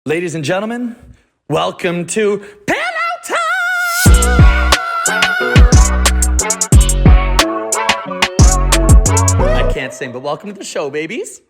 Ladies and gentlemen, welcome to Pillow Talk! I can't sing, but welcome to the show, babies.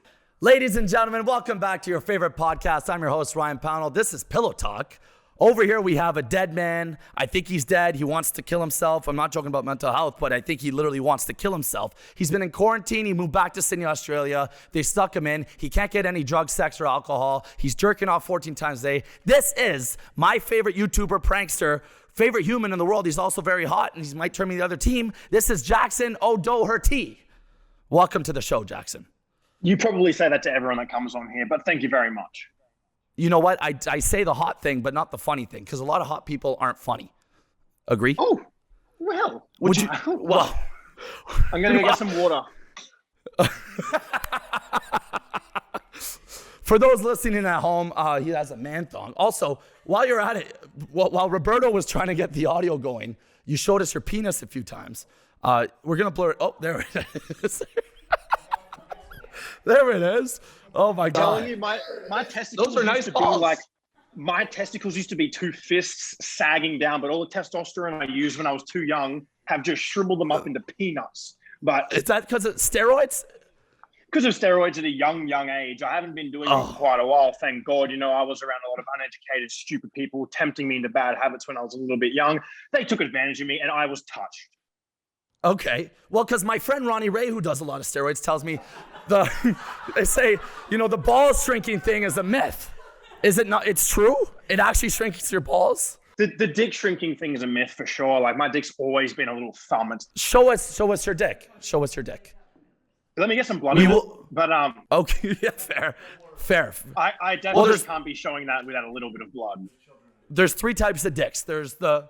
Ladies and gentlemen, welcome back to your favorite podcast. I'm your host, Ryan Pownell. This is Pillow Talk. Over here, we have a dead man. I think he's dead. He wants to kill himself. I'm not joking about mental health, but I think he literally wants to kill himself. He's been in quarantine. He moved back to Sydney, Australia. They stuck him in. He can't get any drugs, sex, or alcohol. He's jerking off 14 times a day. This is my favorite YouTuber, prankster, favorite human in the world. He's also very hot, and he might turn me the other team. This is Jackson O'Doherty. Welcome to the show, Jackson. You probably say that to everyone that comes on here, but thank you very much. You know what? I say the hot thing, but not the funny thing, because a lot of hot people aren't funny. Agree? Oh, well. Would you? Well, I'm going to go get some water. For those listening at home, he has a man thong. Also, while you're at it, while Roberto was trying to get the audio going, you showed us your penis a few times. We're going to blur it. Oh, there it is. There it is. Oh my God. Telling you, my testicles Those are nice used to be balls. like, my testicles used to be two fists sagging down, but all the testosterone I used when I was too young have just shriveled them up into peanuts. But Is that because of steroids? because of steroids at a young age, I haven't been doing it for quite a while. Thank God. You know, I was around a lot of uneducated, stupid people tempting me into bad habits when I was a little bit young. They took advantage of me and I was touched. Okay. Well, because my friend Ronnie Ray, who does a lot of steroids, tells me they say, you know, the ball shrinking thing is a myth. Is it not? It's true? It actually shrinks your balls? The dick shrinking thing is a myth for sure. Like, my dick's always been a little thumb. Show us your dick. Show us your dick. Let me get some blood. We in it. will- But Okay, yeah, fair. I definitely there's- can't be showing that without a little bit of blood. There's three types of dicks. There's the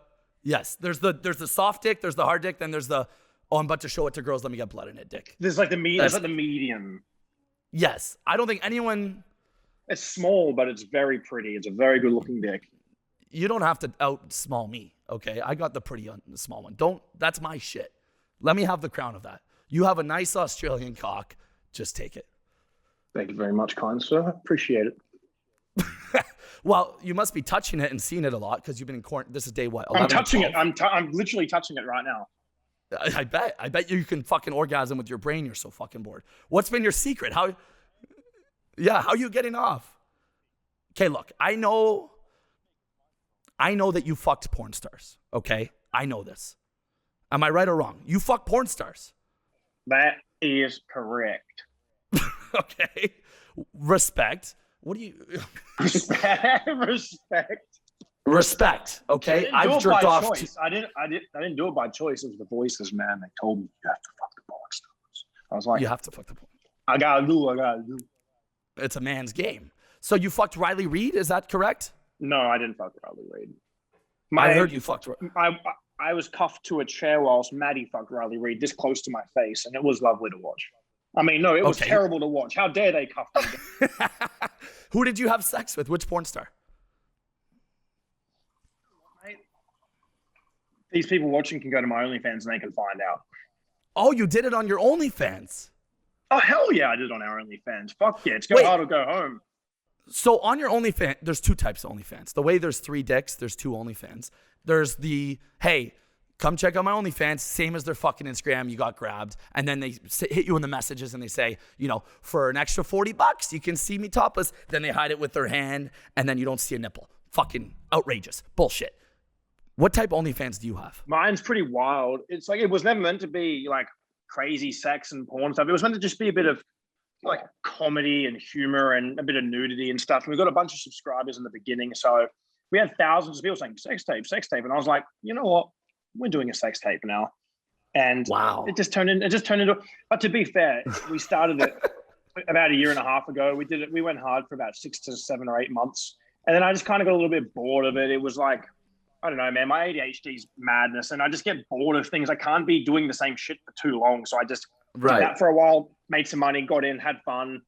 soft dick, there's the hard dick, then there's the, oh, I'm about to show it to girls, let me get blood in it dick. There's like the medium. Yes. I don't think anyone, It's small, but it's very pretty. It's a very good looking dick. you don't have to out small me, okay? I got the pretty the small one. That's my shit. Let me have the crown of that. You have a nice Australian cock, just take it. Thank you very much, kind sir. Appreciate it. Well, you must be touching it and seeing it a lot because you've been in quarantine. This is day what? I'm 11 or touching it. 12? I'm literally touching it right now. I bet you can fucking orgasm with your brain. You're so fucking bored. What's been your secret? How are you getting off? Okay, look, I know that you fucked porn stars. Okay, I know this. Am I right or wrong? You fuck porn stars. That is correct. Okay, respect. What do you Respect. respect? Okay, I I've didn't do it jerked by off. choice. I didn't do it by choice. It was the voices, man. They told me you have to fuck the porn stars. I was like, You have to fuck the porn. I gotta do. It's a man's game. So you fucked Riley Reid? Is that correct? No, I didn't fuck Riley Reid. I heard you fucked. I was cuffed to a chair whilst Maddie fucked Riley Reid this close to my face, and it was lovely to watch. I mean, no, it was Okay. terrible to watch. How dare they cuff me? Who did you have sex with? Which porn star? These people watching can go to my OnlyFans and they can find out. Oh, you did it on your OnlyFans. Oh, hell yeah, I did it on our OnlyFans. Fuck yeah, it's go Wait. hard or go home. So on your OnlyFans, there's two types of OnlyFans. The way there's three dicks, there's two OnlyFans. There's the, hey, come check out my OnlyFans, same as their fucking Instagram, you got grabbed. And then they hit you in the messages and they say, you know, for an extra $40, you can see me topless. Then they hide it with their hand and then you don't see a nipple. Fucking outrageous. Bullshit. What type of OnlyFans do you have? Mine's pretty wild. It's like, it was never meant to be like crazy sex and porn stuff. It was meant to just be a bit of like comedy and humor and a bit of nudity and stuff. And we got a bunch of subscribers in the beginning. So we had thousands of people saying sex tape. And I was like, you know what? We're doing a sex tape now. And Wow. it just turned into, but to be fair, we started it about a year and a half ago. We did it. We went hard for about 6 to 7 or 8 months. And then I just kind of got a little bit bored of it. It was like, I don't know, man, my ADHD's madness and I just get bored of things. I can't be doing the same shit for too long. So I just did that for a while, made some money, got in, had fun,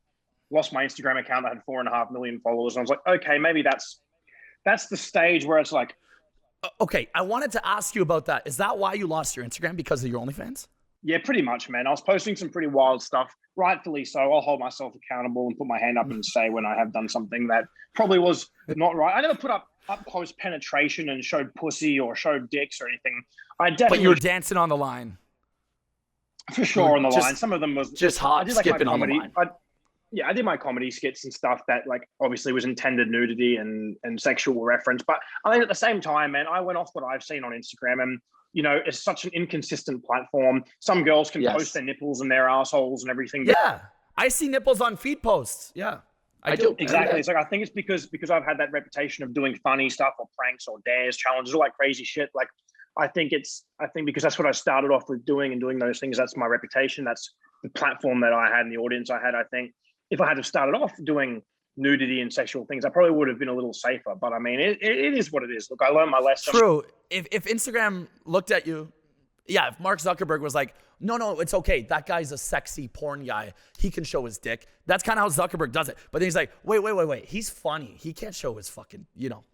lost my Instagram account that had 4.5 million followers. And I was like, okay, maybe that's the stage where it's like, Okay, I wanted to ask you about that. Is that why you lost your Instagram? Because of your OnlyFans? Yeah, pretty much, man. I was posting some pretty wild stuff, rightfully so. I'll hold myself accountable and put my hand up and say when I have done something that probably was not right. I never put up close penetration and showed pussy or showed dicks or anything. I definitely, But you were dancing on the line. for sure, on the line. Some of them was just hop, skipping on the line. I did my comedy skits and stuff that like obviously was intended nudity and sexual reference. But I mean, at the same time, man, I went off what I've seen on Instagram, and you know, it's such an inconsistent platform. Some girls can post their nipples and their assholes and everything. Yeah, I see nipples on feed posts. Yeah, I do. Exactly. It's like, I think it's because I've had that reputation of doing funny stuff or pranks or dares, challenges, all like crazy shit. Like, I think because that's what I started off with doing and doing those things. That's my reputation. That's the platform that I had and the audience I had. I think if I had started off doing nudity and sexual things, I probably would have been a little safer. But I mean, it is what it is. Look, I learned my lesson. True. If Instagram looked at you, if Mark Zuckerberg was like, no, it's okay. That guy's a sexy porn guy. He can show his dick. That's kind of how Zuckerberg does it. But then he's like, wait. He's funny. He can't show his fucking,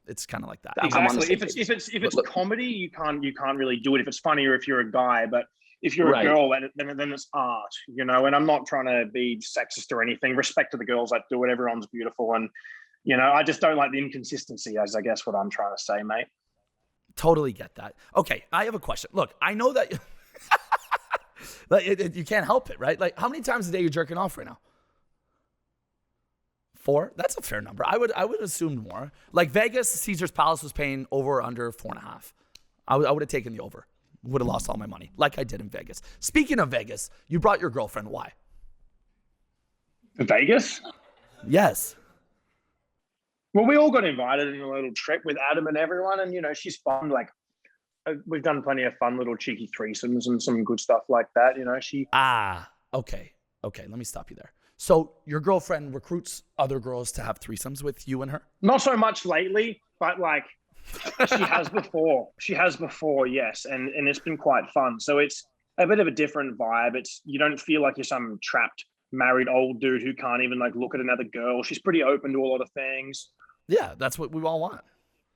it's kind of like that. Exactly. If it's comedy, you can't really do it if it's funny or if you're a guy. But if you're a girl, then it's art, And I'm not trying to be sexist or anything. Respect to the girls that do it. Everyone's beautiful. And, I just don't like the inconsistency, as I guess what I'm trying to say, mate. Totally get that. Okay, I have a question. Look, I know that you can't help it, right? Like, how many times a day are you jerking off right now? 4? That's a fair number. I would assume more. Like Vegas, Caesar's Palace was paying over or under 4.5. I would have taken the over. Would have lost all my money, like I did in Vegas. Speaking of Vegas, you brought your girlfriend. Why? Vegas? Yes. Well, we all got invited in a little trip with Adam and everyone, and she's fun. Like, we've done plenty of fun little cheeky threesomes and some good stuff like that. She. Okay. Let me stop you there. So your girlfriend recruits other girls to have threesomes with you and her? Not so much lately, but like she has before. Yes, and it's been quite fun. So it's a bit of a different vibe. You don't feel like you're some trapped married old dude who can't even like look at another girl. She's pretty open to a lot of things. Yeah, that's what we all want.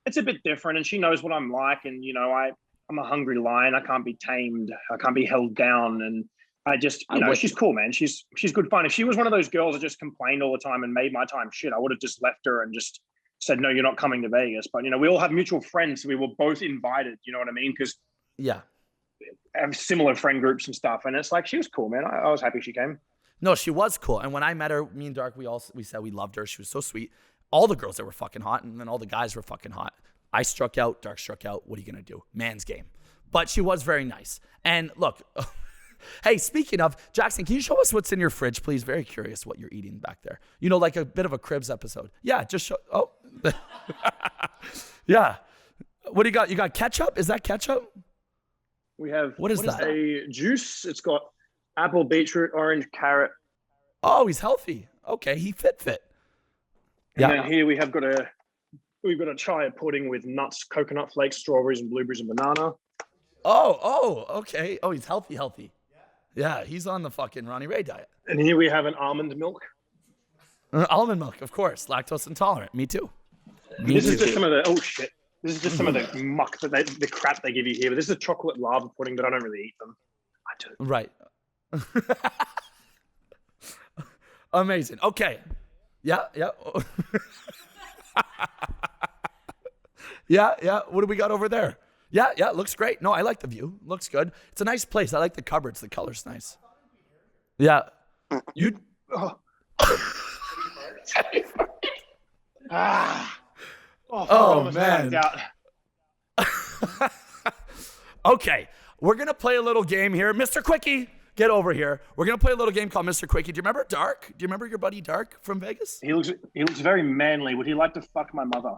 It's a bit different, and she knows what I'm like, and I'm a hungry lion. I can't be tamed. I can't be held down, and I just, she's cool, man. She's good fun. If she was one of those girls that just complained all the time and made my time shit, I would have just left her and just said, no, you're not coming to Vegas. But we all have mutual friends, so we were both invited. You know what I mean? Because have similar friend groups and stuff, and it's like she was cool, man. I was happy she came. No, she was cool, and when I met her, me and Dark, we said we loved her. She was so sweet. All the girls that were fucking hot, and then all the guys were fucking hot. I struck out, Dark struck out. What are you gonna do? Man's game. But she was very nice. And look, hey, speaking of, Jackson, can you show us what's in your fridge, please? Very curious what you're eating back there. Like a bit of a Cribs episode. Yeah, just show. Oh, yeah. What do you got? You got ketchup? Is that ketchup? We have. What is that? A juice. It's got apple, beetroot, orange, carrot. Oh, he's healthy. Okay, he fit. And then here we've got a chia pudding with nuts, coconut flakes, strawberries, and blueberries and banana. Oh, okay. Oh, he's healthy. Yeah, he's on the fucking Ronnie Ray diet. And here we have an almond milk. Almond milk, of course. Lactose intolerant. Me too. This is just some of the This is just some of the muck the crap they give you here. But this is a chocolate lava pudding, but I don't really eat them. I do. Right. Amazing. Okay. Yeah. Yeah. What do we got over there? Yeah. Looks great. No, I like the view. Looks good. It's a nice place. I like the cupboards. The color's nice. Yeah. You. Oh man. Okay. We're going to play a little game here. Mr. Quickie, get over here. We're going to play a little game called Mr. Quickie. Do you remember Dark? Do you remember your buddy Dark from Vegas? He looks very manly. Would he like to fuck my mother?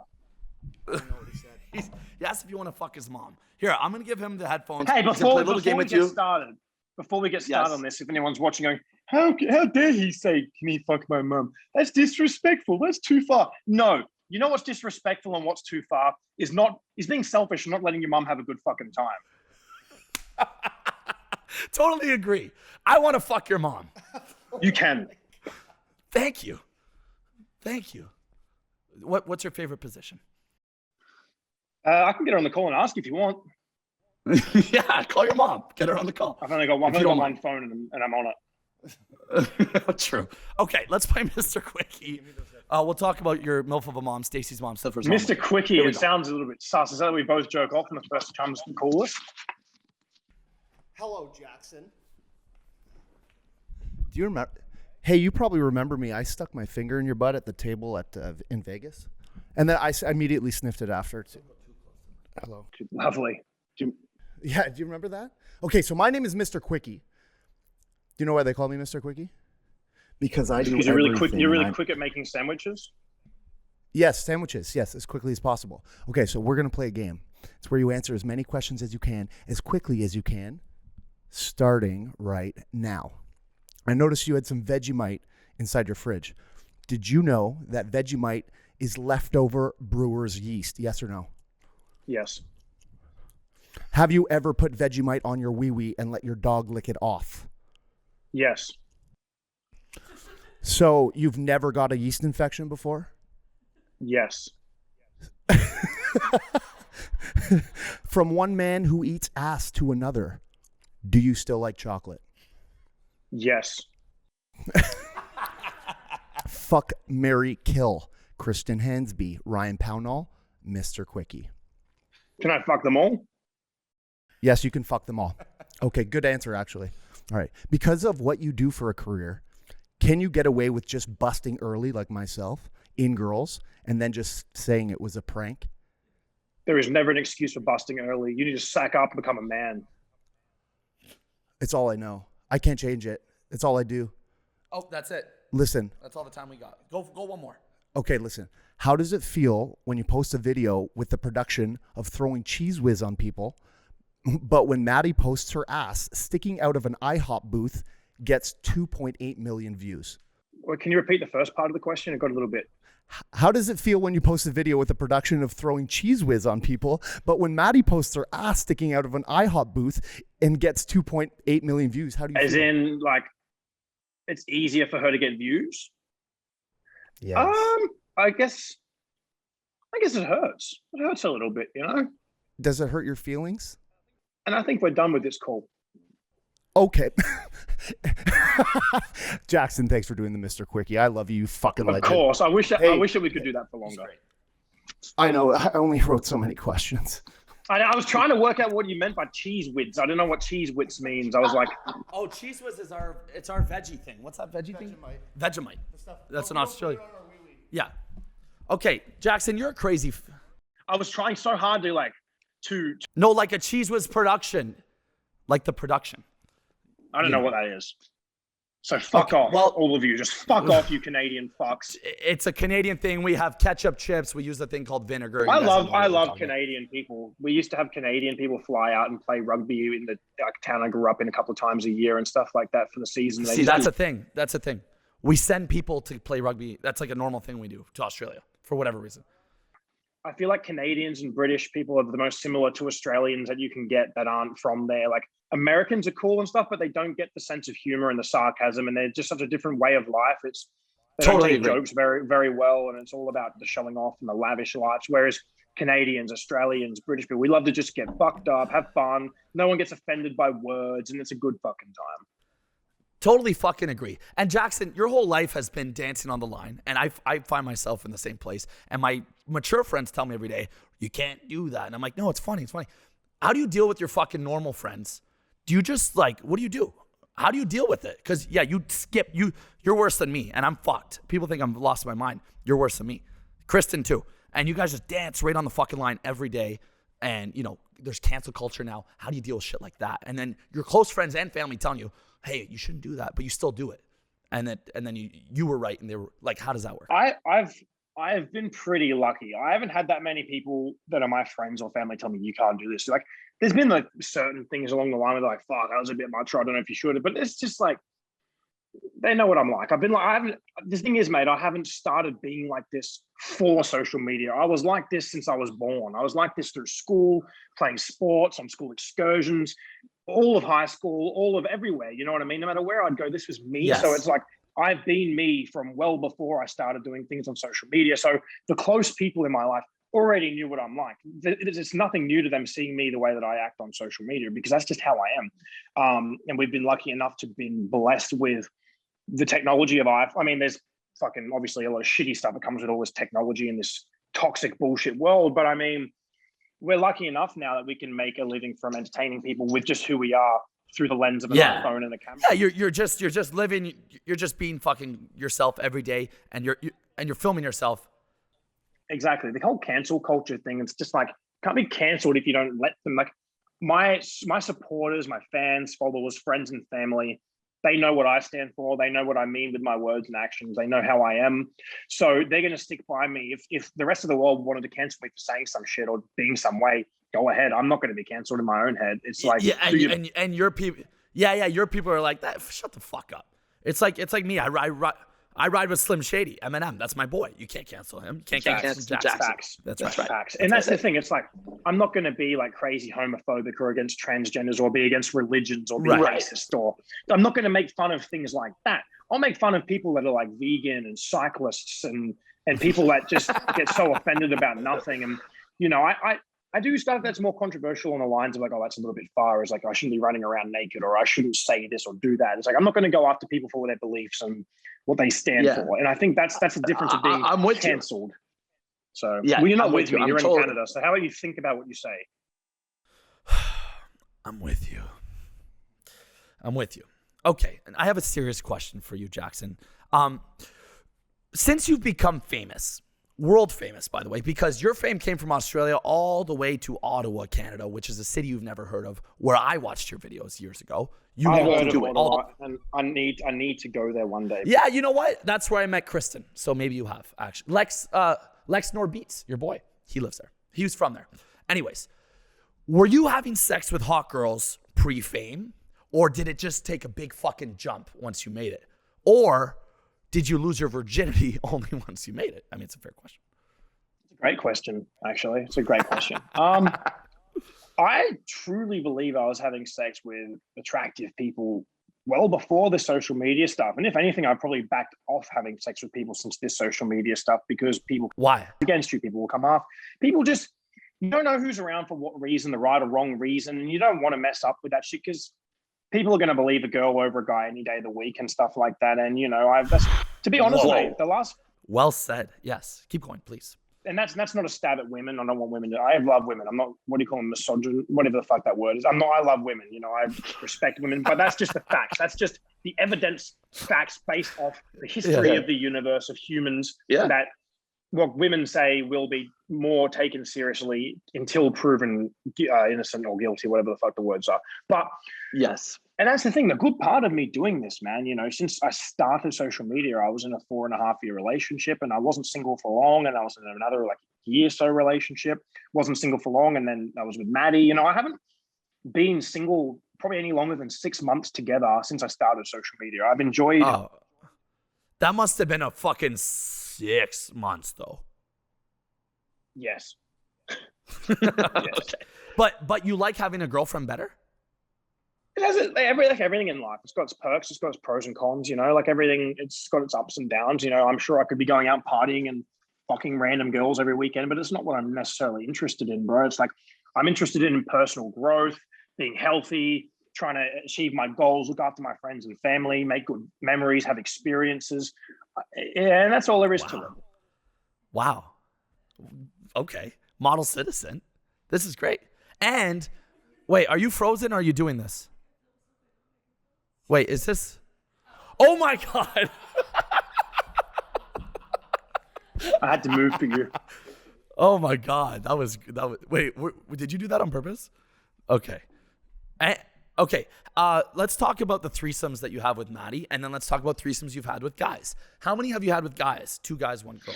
I don't know what he said. He asked if you want to fuck his mom. Here, I'm going to give him the headphones. Hey, before we get started on this, if anyone's watching going, how dare he say, can he fuck my mom? That's disrespectful. That's too far. No. You know what's disrespectful and what's too far is being selfish and not letting your mom have a good fucking time. Totally agree. I want to fuck your mom. You can. Thank you. What's your favorite position? I can get her on the call and ask if you want. Yeah, call your mom. Get her on the call. I've only got one, If you don't one phone and I'm on it. True. Okay, let's play Mr. Quickie. We'll talk about your MILF of a mom, Stacey's mom, Stifler's mom. Mr. Quickie, it sounds a little bit sus. Is that we both joke off and the person comes and call us? Hello, Jackson. Do you remember? Hey, you probably remember me. I stuck my finger in your butt at the table in Vegas, and then I immediately sniffed it after. Hello. Lovely. Yeah, do you remember that? Okay, so my name is Mr. Quickie. Do you know why they call me Mr. Quickie? Because I do Because you're really quick. everything. You're really quick at making sandwiches. Yes, sandwiches. Yes, as quickly as possible. Okay, so we're gonna play a game. It's where you answer as many questions as you can, as quickly as you can, starting right now. I noticed you had some Vegemite inside your fridge. Did you know that Vegemite is leftover brewer's yeast? Yes or no? Yes. Have you ever put Vegemite on your wee-wee and let your dog lick it off? Yes. So you've never got a yeast infection before? Yes. From one man who eats ass to another, do you still like chocolate? Yes. Fuck, marry, kill. Kristen Hansby, Ryan Pownall, Mr. Quickie. Can I fuck them all? Yes, you can fuck them all. Okay, good answer, actually. All right. Because of what you do for a career, can you get away with just busting early like myself in girls and then just saying it was a prank? There is never an excuse for busting early. You need to sack up and become a man. It's all I know. I can't change it. It's all I do. Oh, that's it. Listen. That's all the time we got. Go one more. Okay, listen. How does it feel when you post a video with the production of throwing Cheese Whiz on people, but when Maddie posts her ass sticking out of an IHOP booth gets 2.8 million views? Well, can you repeat the first part of the question? It got a little bit. How does it feel when you post a video with the production of throwing Cheese Whiz on people, but when Maddie posts her ass sticking out of an IHOP booth and gets 2.8 million views? How do you As feel? in, like, it's easier for her to get views? Yes. I guess it hurts. It hurts a little bit, you know? Does it hurt your feelings? And I think we're done with this call. Okay. Jackson, thanks for doing the Mr. Quickie. I love you fucking legend. Of course. I wish that Hey. we could do that for longer. I know. I only wrote so many questions. I was trying to work out what you meant by cheese whiz. I don't know what cheese whiz means. I was like, Oh, Cheese Whiz is our veggie thing. What's that veggie thing? Vegemite. That's in Australia. Yeah. Okay, Jackson, you're a crazy. I was trying so hard to No, like a Cheese Whiz production, like the production. I don't know what that is. So fuck off, all of you. Just fuck off, you Canadian fucks. It's a Canadian thing. We have ketchup chips. We use a thing called vinegar. I love Canadian people. We used to have Canadian people fly out and play rugby in the town I grew up in a couple of times a year and stuff like that for the season. See, that's a thing. That's a thing. We send people to play rugby. That's like a normal thing we do to Australia for whatever reason. I feel like Canadians and British people are the most similar to Australians that you can get that aren't from there. Like Americans are cool and stuff, but they don't get the sense of humor and the sarcasm, and they're just such a different way of life. They don't take jokes very, very well, and it's all about the showing off and the lavish lives. Whereas Canadians, Australians, British people, we love to just get fucked up, have fun. No one gets offended by words, and it's a good fucking time. Totally fucking agree. And Jackson, your whole life has been dancing on the line. And I find myself in the same place. And my mature friends tell me every day, you can't do that. And I'm like, no, it's funny. It's funny. How do you deal with your fucking normal friends? Do you just what do you do? How do you deal with it? Because yeah, you skip, you're worse than me. And I'm fucked. People think I'm lost my mind. You're worse than me. Kristen too. And you guys just dance right on the fucking line every day. And there's cancel culture now. How do you deal with shit like that? And then your close friends and family telling you, hey, you shouldn't do that, but you still do it. And then you were right, and they were like, how does that work? I've been pretty lucky. I haven't had that many people that are my friends or family tell me you can't do this. Like, there's been like certain things along the line where they're like, fuck, that was a bit much, or I don't know if you should. But it's just like, they know what I'm like. This thing is, mate, I haven't started being like this for social media. I was like this since I was born. I was like this through school, playing sports, on school excursions, all of high school, all of everywhere. You know what I mean? No matter where I'd go, this was me. Yes. So it's like, I've been me from well before I started doing things on social media. So the close people in my life already knew what I'm like. It's nothing new to them seeing me the way that I act on social media, because that's just how I am. And we've been lucky enough to be blessed with the technology of I mean, there's fucking obviously a lot of shitty stuff that comes with all this technology in this toxic bullshit world. But I mean, we're lucky enough now that we can make a living from entertaining people with just who we are through the lens of an iPhone and a camera. Yeah, you're just living, you're just being fucking yourself every day, and you're filming yourself. Exactly. The whole cancel culture thing, it's just like, can't be canceled if you don't let them. Like my supporters, my fans, followers, friends and family, they know what I stand for. They know what I mean with my words and actions. They know how I am. So they're going to stick by me. If the rest of the world wanted to cancel me for saying some shit or being some way, go ahead. I'm not going to be canceled in my own head. It's like, and your people, your people are like that. Shut the fuck up. It's like me. I ride with Slim Shady, Eminem. That's my boy. You can't cancel him. You can't cancel Jackson. Facts. That's right. Facts. And that's the thing. It's like, I'm not going to be like crazy homophobic or against transgenders or be against religions or be racist, or I'm not going to make fun of things like that. I'll make fun of people that are like vegan and cyclists and people that just get so offended about nothing. And, you know, I do stuff that's more controversial on the lines of like, oh, that's a little bit far. It's like, I shouldn't be running around naked, or I shouldn't say this or do that. It's like, I'm not going to go after people for their beliefs and what they stand for. And I think that's the difference of being canceled. So, well, you're not with me. You're in Canada. So how do you think about what you say? I'm with you. Okay. And I have a serious question for you, Jackson. Since you've become famous, world famous, by the way, because your fame came from Australia all the way to Ottawa, Canada, which is a city you've never heard of, where I watched your videos years ago. I heard of Ottawa, and I need to go there one day. Yeah, you know what? That's where I met Kristen. So maybe you have, actually. Lex Norbeats, your boy. He lives there. He was from there. Anyways, were you having sex with hot girls pre-fame, or did it just take a big fucking jump once you made it? Or did you lose your virginity only once you made it? I mean, it's a fair question. It's a great question, actually. It's a great question. I truly believe I was having sex with attractive people well before the social media stuff. And if anything, I probably backed off having sex with people since this social media stuff, because people against you, people will come off. People just, you don't know who's around for what reason, the right or wrong reason. And you don't want to mess up with that shit, because people are going to believe a girl over a guy any day of the week and stuff like that. And, you know, to be honest, mate, the last... Well said. Yes. Keep going, please. And that's not a stab at women. I don't want women to... I love women. I'm not... What do you call them? Misogyn? Whatever the fuck that word is. I love women. You know, I respect women. But that's just the facts. That's just the evidence, facts based off the history of the universe, of humans, that what women say will be more taken seriously until proven innocent or guilty, whatever the fuck the words are. But yes. And that's the thing, the good part of me doing this, man, you know, since I started social media, I was in a 4.5-year relationship, and I wasn't single for long. And I was in another like year or so relationship, wasn't single for long. And then I was with Maddie. You know, I haven't been single probably any longer than 6 months together since I started social media. I've enjoyed. Oh, that must have been a fucking 6 months though. Yes. Yes. Okay. But you like having a girlfriend better? It has like everything in life. It's got its perks. It's got its pros and cons. You know, like everything. It's got its ups and downs. You know, I'm sure I could be going out partying and fucking random girls every weekend, but it's not what I'm necessarily interested in, bro. It's like I'm interested in personal growth, being healthy, trying to achieve my goals, look after my friends and family, make good memories, have experiences. And that's all there is to it. Wow. Okay. Model citizen. This is great. And wait, are you frozen or are you doing this? Wait, is this? Oh my God. I had to move for you. Oh my God. That was, wait, did you do that on purpose? Okay. Okay. Let's talk about the threesomes that you have with Maddie, and then let's talk about threesomes you've had with guys. How many have you had with guys? 2 guys, 1 girl.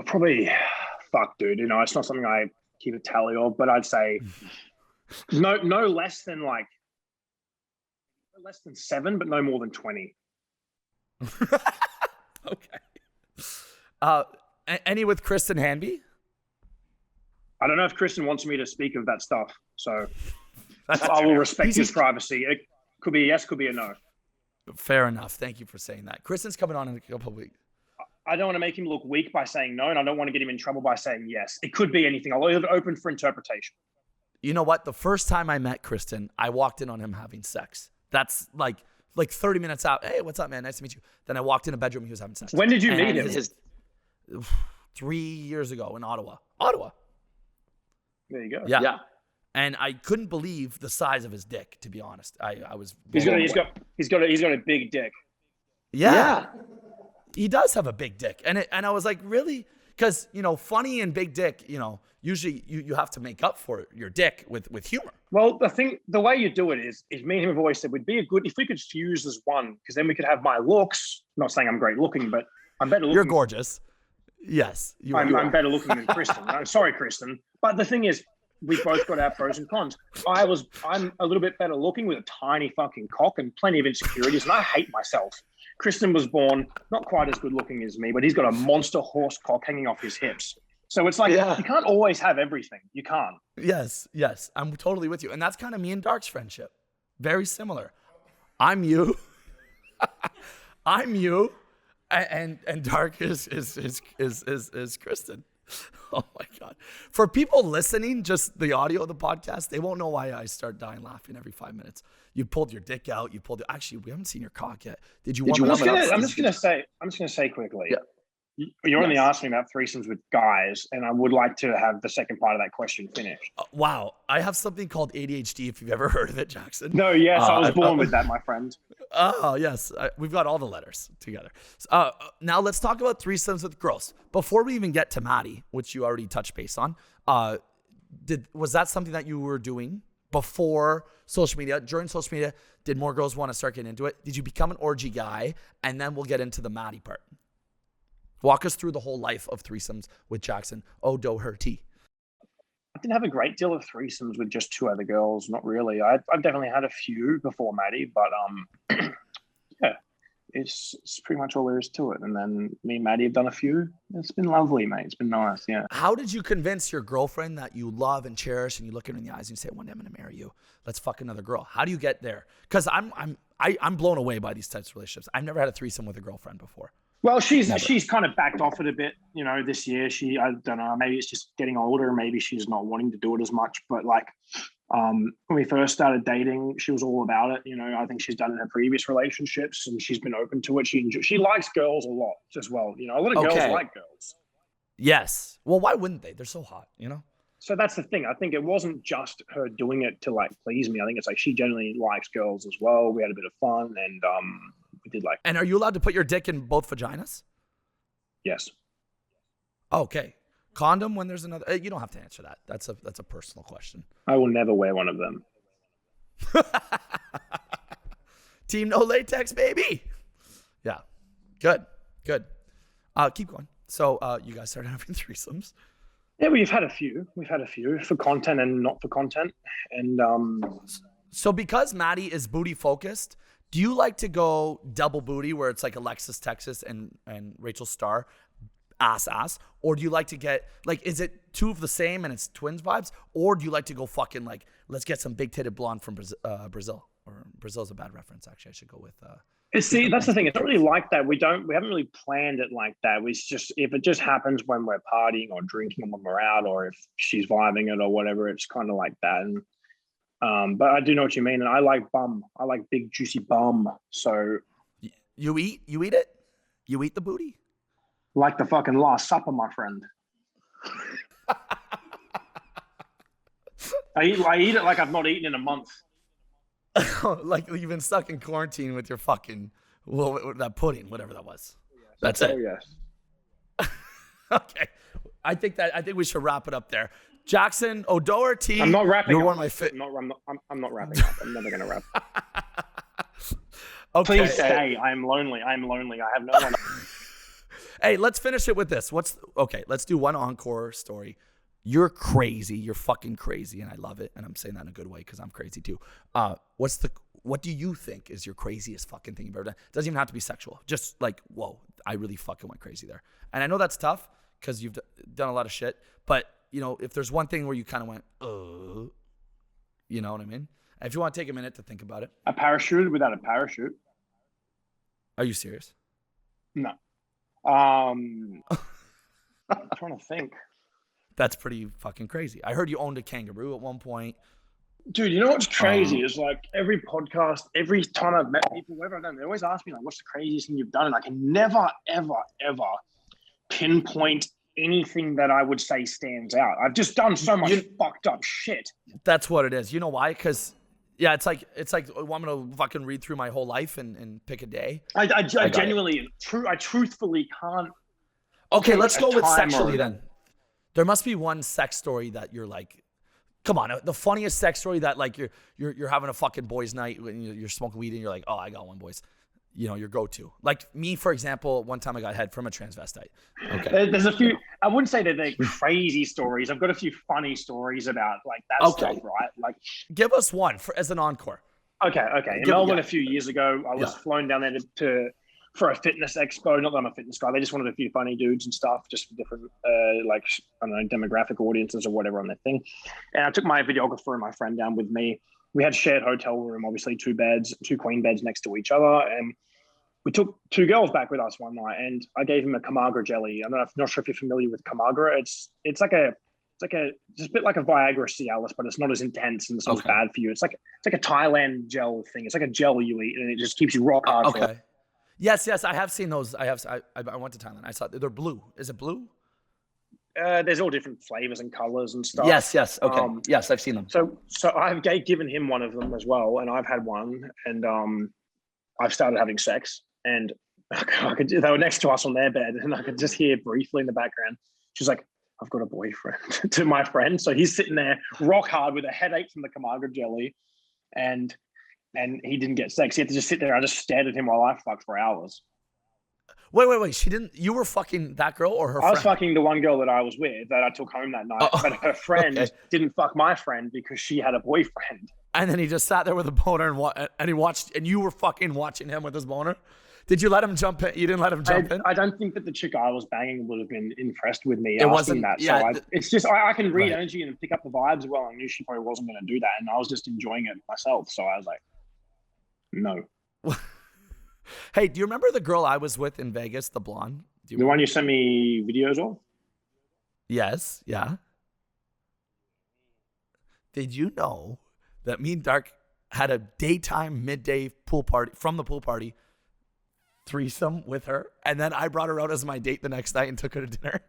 Probably, fuck, dude. You know, it's not something I keep a tally of, but I'd say no less than 7, but no more than 20. Okay. Any with Kristen Hanby? I don't know if Kristen wants me to speak of that stuff, so I will respect his privacy. It could be a yes, could be a no. Fair enough. Thank you for saying that. Kristen's coming on in a couple of weeks. I don't want to make him look weak by saying no, and I don't want to get him in trouble by saying yes. It could be anything. I'll leave it open for interpretation. You know what? The first time I met Kristen, I walked in on him having sex. That's like 30 minutes out. Hey, what's up, man? Nice to meet you. Then I walked in a bedroom. He was having sex. When did you meet him? 3 years ago in Ottawa. Ottawa. There you go. Yeah. And I couldn't believe the size of his dick, to be honest. I was. He's got a big dick. Yeah. He does have a big dick. And I was like, really? Because, funny and big dick, usually you have to make up for your dick with humor. Well, the way you do it is me and him have always said, would be if we could fuse as one, because then we could have my looks. I'm not saying I'm great looking, but I'm better looking. You're gorgeous. Yes. I'm better looking than Kristen. I'm sorry, Kristen. But the thing is, we both got our pros and cons. I'm a little bit better looking with a tiny fucking cock and plenty of insecurities, and I hate myself. Kristen was born not quite as good looking as me, but he's got a monster horse cock hanging off his hips. So it's like, you can't always have everything. You can't. Yes. I'm totally with you. And that's kind of me and Dark's friendship. Very similar. I'm you. I'm you. And Dark is Kristen. Oh my God. For people listening, just the audio of the podcast, they won't know why I start dying laughing every 5 minutes. You pulled your dick out. Actually, we haven't seen your cock yet. Did you want to? I'm just gonna say quickly. Yeah. You only asked me about threesomes with guys, and I would like to have the second part of that question finished. Wow. I have something called ADHD, if you've ever heard of it, Jackson. No, yes, I was born with that, my friend. Oh, yes. We've got all the letters together. Now let's talk about threesomes with girls. Before we even get to Maddie, which you already touched base on, was that something that you were doing before social media? During social media, did more girls want to start getting into it? Did you become an orgy guy? And then we'll get into the Maddie part. Walk us through the whole life of threesomes with Jackson O'Doherty. I didn't have a great deal of threesomes with just two other girls. Not really. I've definitely had a few before Maddie, but yeah, it's pretty much all there is to it. And then me and Maddie have done a few. It's been lovely, mate. It's been nice. Yeah. How did you convince your girlfriend that you love and cherish, and you look her in the eyes and you say, "One day I'm going to marry you. Let's fuck another girl"? How do you get there? Because I'm blown away by these types of relationships. I've never had a threesome with a girlfriend before. Well, she's kind of backed off it a bit, this year. I don't know, maybe it's just getting older. Maybe she's not wanting to do it as much. But when we first started dating, she was all about it. I think she's done it in her previous relationships, and she's been open to it. She likes girls a lot as well. A lot of girls like girls. Yes. Well, why wouldn't they? They're so hot, So that's the thing. I think it wasn't just her doing it to please me. I think it's she generally likes girls as well. We had a bit of fun, and we did And are you allowed to put your dick in both vaginas? Yes. Okay. Condom when there's another. You don't have to answer that. That's a personal question. I will never wear one of them. Team no latex, baby. Yeah. Good. Keep going. So you guys started having threesomes. Yeah, we've had a few. We've had a few for content and not for content. And so because Maddie is booty focused, do you like to go double booty where it's like Alexis Texas and Rachel Starr ass, or do you like to get is it two of the same and it's twins vibes, or do you like to go fucking let's get some big titted blonde from Brazil? Or Brazil's a bad reference, actually. I should go with see, that's the thing. It's not really like that. We haven't really planned it like that. We just, if it just happens when we're partying or drinking and when we're out, or if she's vibing it or whatever, it's kind of like that. And but I do know what you mean, and I like bum. I like big juicy bum. So you eat it? You eat the booty? Like the fucking Last Supper, my friend. I eat it like I've not eaten in a month. Like you've been stuck in quarantine with your fucking that pudding, whatever that was. That's it. Oh yes. Okay, I think we should wrap it up there. Jackson O'Doherty. I'm not wrapping. You're up. one of my fit. I'm not wrapping up. I'm never gonna wrap. Okay. Please stay. I am lonely. I have no one. Hey, let's finish it with this. Let's do one encore story. You're crazy. You're fucking crazy, and I love it. And I'm saying that in a good way because I'm crazy too. What do you think is your craziest fucking thing you've ever done? It doesn't even have to be sexual. Just whoa, I really fucking went crazy there. And I know that's tough because you've done a lot of shit. But if there's one thing where you kind of went, you know what I mean? And if you want to take a minute to think about it. A parachute without a parachute. Are you serious? No. I'm trying to think. That's pretty fucking crazy. I heard you owned a kangaroo at one point. Dude, you know what's crazy is like every podcast, every time I've met people, whatever I've done, they always ask me like, what's the craziest thing you've done? And I can never, ever, ever pinpoint anything that I would say stands out. I've just done so much fucked up shit. That's what it is. You know why? Because yeah, it's like want me to fucking read through my whole life and pick a day. I genuinely, I truthfully can't. Okay, let's go with sexually then. There must be one sex story that you're like, come on, the funniest sex story that like you're having a fucking boys' night when you're smoking weed and you're like, oh, I got one, boys. You know, your go-to. Like me, for example, one time I got head from a transvestite. Okay. There's a few, I wouldn't say that they're crazy stories. I've got a few funny stories about like that stuff, right? Like, give us one as an encore. Okay. In Melbourne a few years ago, I was flown down there for a fitness expo. Not that I'm a fitness guy. They just wanted a few funny dudes and stuff, just for different, like, I don't know, demographic audiences or whatever on that thing. And I took my videographer and my friend down with me. We had shared hotel room, obviously 2 beds, 2 queen beds next to each other. And we took 2 girls back with us one night, and I gave him a Kamagra jelly. I'm not sure if you're familiar with Kamagra. It's like a bit like a Viagra Cialis, but it's not as intense and it's not as bad for you. It's like a Thailand gel thing. It's like a gel you eat, and it just keeps you rock hard. Okay. Yes, I have seen those. I went to Thailand. I saw they're blue. Is it blue? There's all different flavors and colors and stuff. Yes. Okay. Yes, I've seen them. So I've given him one of them as well, and I've had one, and I've started having sex, and they were next to us on their bed, and I could just hear briefly in the background. She's like, "I've got a boyfriend," to my friend. So he's sitting there rock hard with a headache from the Kamagra jelly, and he didn't get sex. He had to just sit there. I just stared at him while I fucked for hours. Wait. She didn't. You were fucking that girl or her friend? I was fucking the one girl that I was with that I took home that night. But her friend didn't fuck my friend because she had a boyfriend. And then he just sat there with a boner and he watched, and you were fucking watching him with his boner? Did you let him jump in? You didn't let him jump in? I don't think that the chick I was banging would have been impressed with me. It wasn't that. Yeah, so it's just, I can read energy and pick up the vibes well. I knew she probably wasn't going to do that. And I was just enjoying it myself. So I was like, no. Hey, do you remember the girl I was with in Vegas, the blonde? The one you sent me videos of? Yes, yeah. Did you know that me and Dark had a daytime, midday pool party, from the pool party, threesome with her, and then I brought her out as my date the next night and took her to dinner?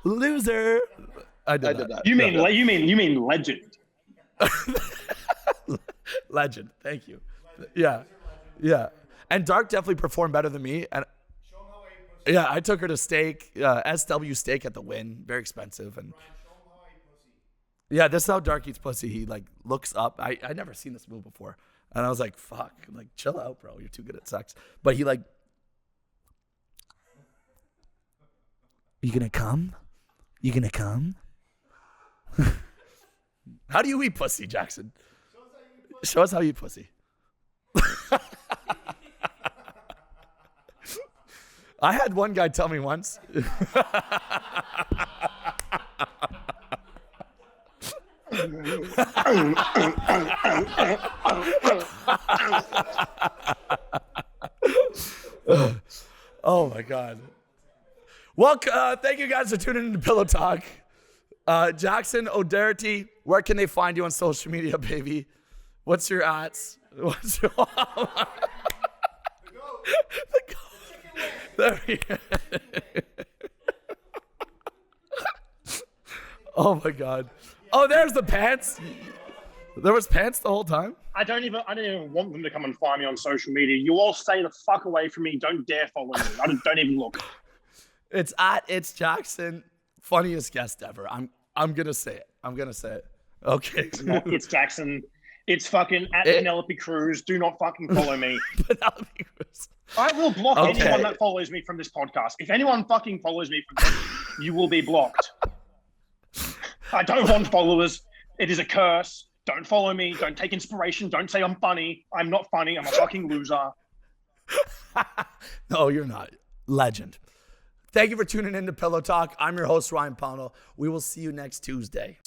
Loser. I did that. You mean legend. Legend. Thank you. Yeah. And Dark definitely performed better than me. And yeah, I took her to steak, SW steak at the Wynn, very expensive. And yeah, this is how Dark eats pussy. He like looks up. I never seen this move before, and I was like, "Fuck, like chill out, bro. You're too good at sex." But he like, "You gonna come? You gonna come?" How do you eat pussy, Jackson? Show us how you eat pussy. I had one guy tell me once. Oh my God. Well, thank you guys for tuning into Pillow Talk. Jackson O'Doherty, where can they find you on social media, baby? What's your ats? What's your There he is. Oh my God. Oh, there's the pants. There was pants the whole time? I don't even want them to come and find me on social media. You all stay the fuck away from me. Don't dare follow me. Don't even look. It's Jackson. Funniest guest ever. I'm gonna say it. Okay. It's Jackson. It's fucking at Penelope Cruz. Do not fucking follow me. Penelope Cruz. I will block anyone that follows me from this podcast. If anyone fucking follows me from this, you will be blocked. I don't want followers. It is a curse. Don't follow me. Don't take inspiration. Don't say I'm funny. I'm not funny. I'm a fucking loser. No, you're not. Legend. Thank you for tuning in to Pillow Talk. I'm your host, Ryan Pownell. We will see you next Tuesday.